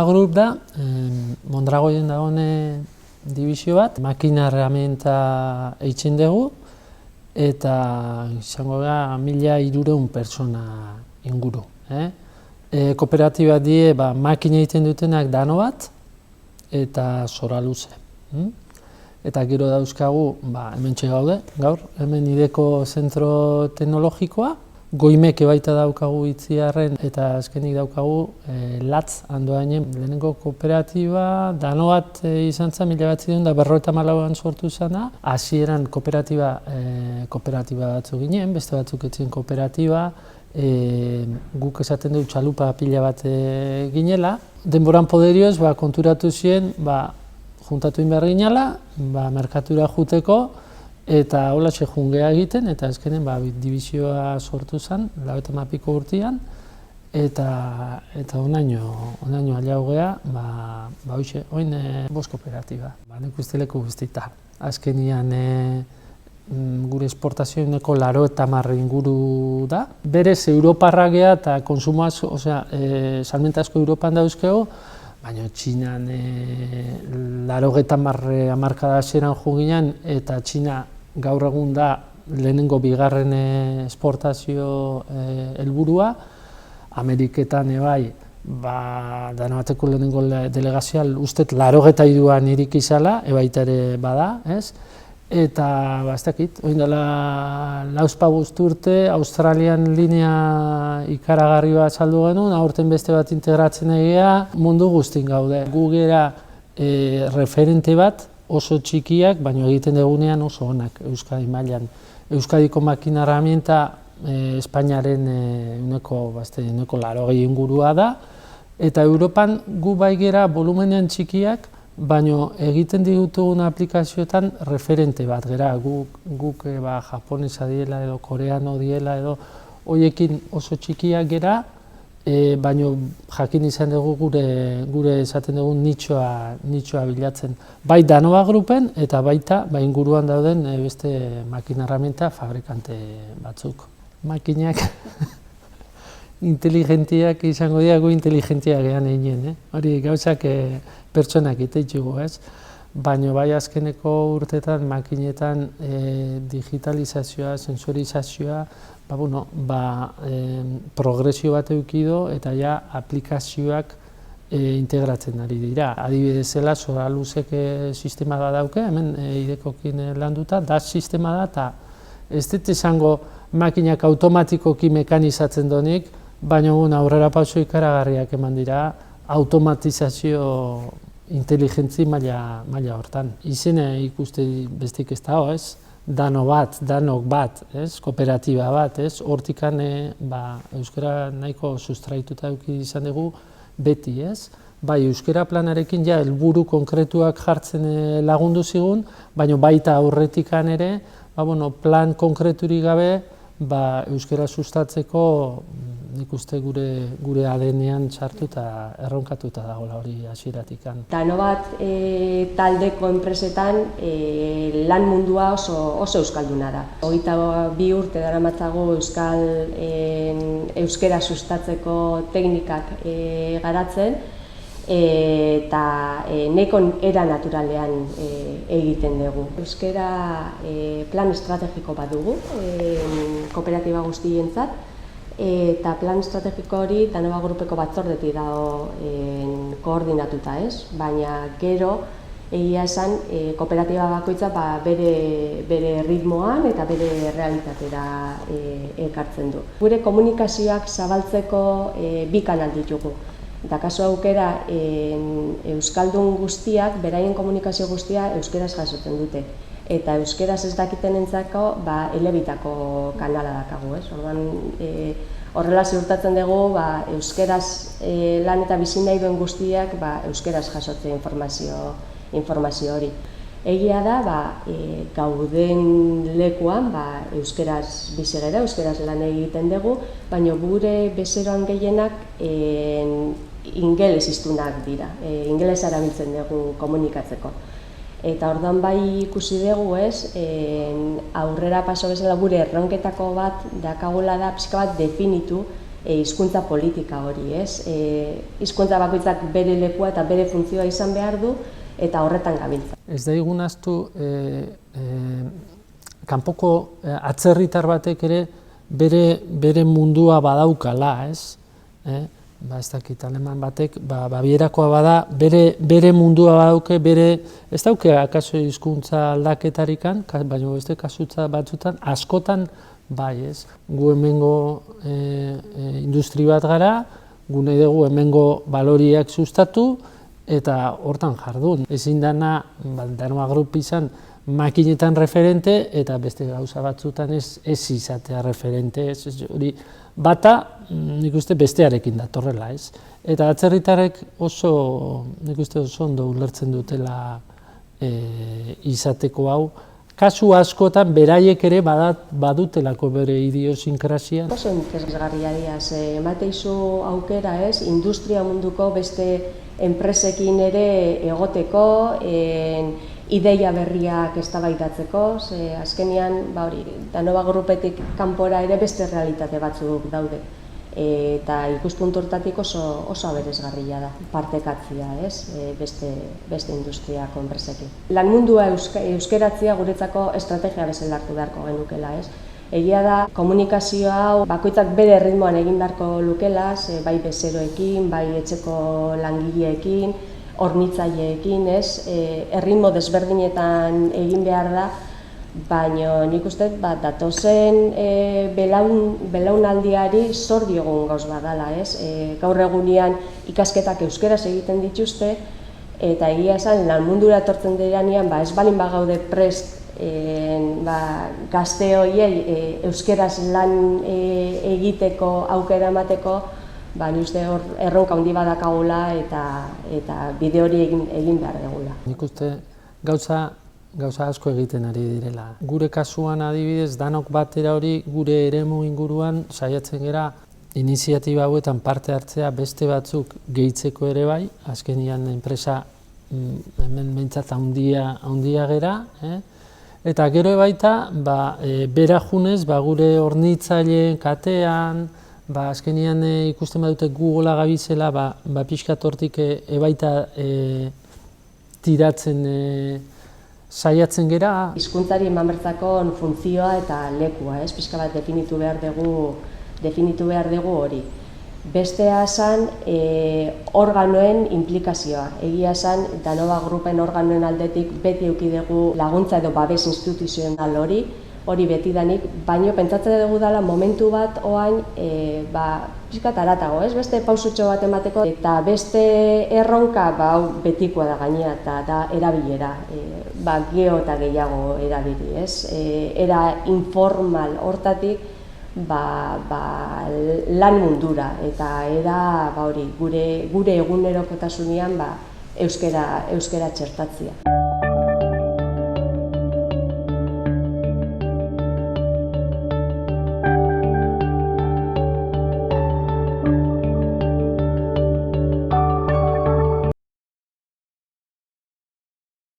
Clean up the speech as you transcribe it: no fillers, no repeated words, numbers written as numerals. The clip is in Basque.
Group da, Mondragoien dagoen dibizio bat, makina herramienta eitzen dugu, eta izango da 1300 pertsona inguru. Kooperatiba die makina egiten dutenak dano bat, eta zora luze. Eta gero dauzkagu, hementxe gaude, gaur, hemen ideko zentro teknologikoa, goimeke baita daukagu Itziarren eta azkenik daukagu Latz Andoainen lehenengo kooperatiba, dano bat izan zen 1954an sortu zena. Hasieran kooperatiba batzu ginen, beste batzuk etzien kooperatiba, guk esaten dugu txalupa pila bat ginela. Denboran poderioz konturatu ziren, juntatu behar ginela, merkatura juteko, eta holatxe jungea egiten, eta azkenen dibizioa sortu zen, 90 urtean, eta onaino aliau gea, oin 5 kooperatiba. Nik uste leku guztita. Azkenian gure esportazioeneko 80 inguru da. Berez, Europarra gea eta konsumoa, salmenta asko Europan dauzkego, baina Txinan 80 hamarkada hasieran jo ginen, eta Txina gaur egun da lehenengo bigarren esportazio helburua. Ameriketan ebai, dano bateko lehenengo delegazioa ustet 83an iriki zala, ebaita ere bada, ez? Eta, ez dakit, oin dela 45 urte, Australian linea ikaragarri bat saldu genuen, aurten beste bat integratzen egia, mundu guztin gaude. Gu gera referente bat, oso txikiak, baina egiten dugunean oso onak Euskadi mailan. Euskadiko makina herramienta Espainiaren uneko 80 ingurua da, eta Europan gu bai gera volumenean txikiak, baina egiten ditugun aplikazioetan referente bat gera. Guk japonesa diela edo koreano diela edo horiekin oso txikiak gera, baina jakin izan dugu gure esaten dugun nitxoa bilatzen. Bai Danova Grupen eta baita inguruan dauden beste makina herramienta fabrikante batzuk. Makinak inteligentiak izango dira, gu inteligentiak gehan egin. Hori gauzak pertsonak iteitzugu, ez? Baina bai azkeneko urtetan, makinetan digitalizazioa, sensorizazioa, progresio bat eukido eta ja aplikazioak integratzen ari dira. Adibidezela, zora luzek sistema da dauke, hemen idekokin landuta, DAS sistema da, eta ez dut izango makinak automatikoki mekanizatzen donik, baina aurrera pauso ikaragarriak eman dira, automatizazio inteligentzi maila hortan. Izena ikuste bestik ez dago, ez? Danok bat, kooperatiba bat, hortikan euskara nahiko sustraituta eduki izan dugu beti, ez? Bai, euskara planarekin ja helburu konkretuak jartzen lagundu zigun, baina baita aurretikan ere, plan konkreturik gabe, euskara sustatzeko nik uste gure ADN-ean sartu eta erronkatuta dagoela hori hasieratikan. Danobat taldeko enpresetan lan mundua oso euskalduna da. 22 urte daramatzagu euskara sustatzeko teknikak garatzen, eta nahiko era naturalean egiten dugu. Euskara plan estrategiko bat dugu, kooperatiba guztientzat, eta plan estrategiko hori Danova Grupeko batzordetik dago koordinatuta, ez? Baina gero egia esan kooperatiba bakoitza bere ritmoan eta bere realitatera ekartzen du. Gure komunikazioak zabaltzeko bi kanal ditugu. Eta kasu aukera euskaldun guztiak, beraien komunikazio guztia euskeraz jasotzen dute. Eta euskeraz ez dakiten entzako elebitako kanala dakagu, ez? Horrela ziurtatzen dugu euskeraz lan eta bizi nahi duen guztiak euskeraz jasotzen informazio hori. Egia da, gauden lekuan euskeraz bizi gara, euskeraz lan egiten dugu, baina gure bezeroan gehienak ingeles hiztunak dira, ingelesa erabiltzen dugu komunikatzeko. Eta orduan bai ikusi dugu, aurrera paso bezala gure erronketako bat dakagula da pixka bat definitu hizkuntza politika hori, ez? Hizkuntza bakoitzak bere lekua eta bere funtzioa izan behar du, eta horretan gabiltza. Ez da igun ahaztu, kanpoko atzerritar batek ere bere mundua badaukala, ez? Ez dakit, aleman batek, Bavierakoa bada, bere mundua badauke, ez dauke akaso hizkuntza aldaketarikan, baina beste kasutza batzutan, askotan bai, ez? Gu hemengo industri bat gara, gu nahi dugu hemengo baloriak sustatu, eta hortan jardun. Ezin dana, Danoa Group izan, makinetan referente, eta beste gauza batzutan ez izatea referente, hori bata, nik uste bestearekin datorrela, ez? Eta atzerritarrek nik uste oso ondo ulertzen dutela izateko hau. Kasu askotan beraiek ere badutelako bere idiosinkrasia. Oso interesgarria dira, emateizu aukera, ez? Industria munduko beste enpresekin ere egoteko, ideia berriak eztabaidatzeko, azkenean Danoa Groupetik kanpora ere beste realitate batzuk daude. Eta ikuspuntu hortatik oso aberasgarria da, partekatzea, beste industriako enpresekin. Lan mundua euskeratzea guretzako estrategia bezala hartu beharko genukela, ez? Egia da, komunikazio hau bakoitzak bere ritmoan egin beharko lukela, bai bezeroekin, bai etxeko langileekin, hornitzaileekin, erritmo desberdinetan egin behar da, baina nik uste datozen belaunaldiari zor diogun gauz badala, gaur egunean ikasketak euskeraz egiten dituzte, eta egia esan lan mundura etortzen direnean ez balin bagaude prest gazte horiei euskeraz lan egiteko aukera emateko, nik uste hor erronka handi badakagula eta bide hori egin behar dugula. Nik uste gauza asko egiten ari direla. Gure kasuan adibidez, danok batera hori gure eremu inguruan saiatzen gera iniziatiba hauetan parte hartzea beste batzuk gehitzeko ere bai, azkenean enpresa hemen behintzat handia gera, eta gero baita bera junez gure hornitzaileen katean, azkenean ikusten badute Googlea gabizela, pixkat hortik ebaita tiratzen saiatzen gera. Hizkuntzari eman bertzako funtzioa eta lekua, pixka bat definitu behar dugu hori. Bestea esan organoen implikazioa. Egia esan, Danoa Groupen organoen aldetik beti eduki dugu laguntza edo babes instituzional hori betidanik, baino pentsatzen dugu dela momentu bat oain pixkat haratago, beste pausutxo bat emateko, eta beste erronka betikoa da gainera eta da erabilera, geo eta gehiago erabili, era informal hortatik lan mundura eta era gure egunerokotasunean euskera txertatzea.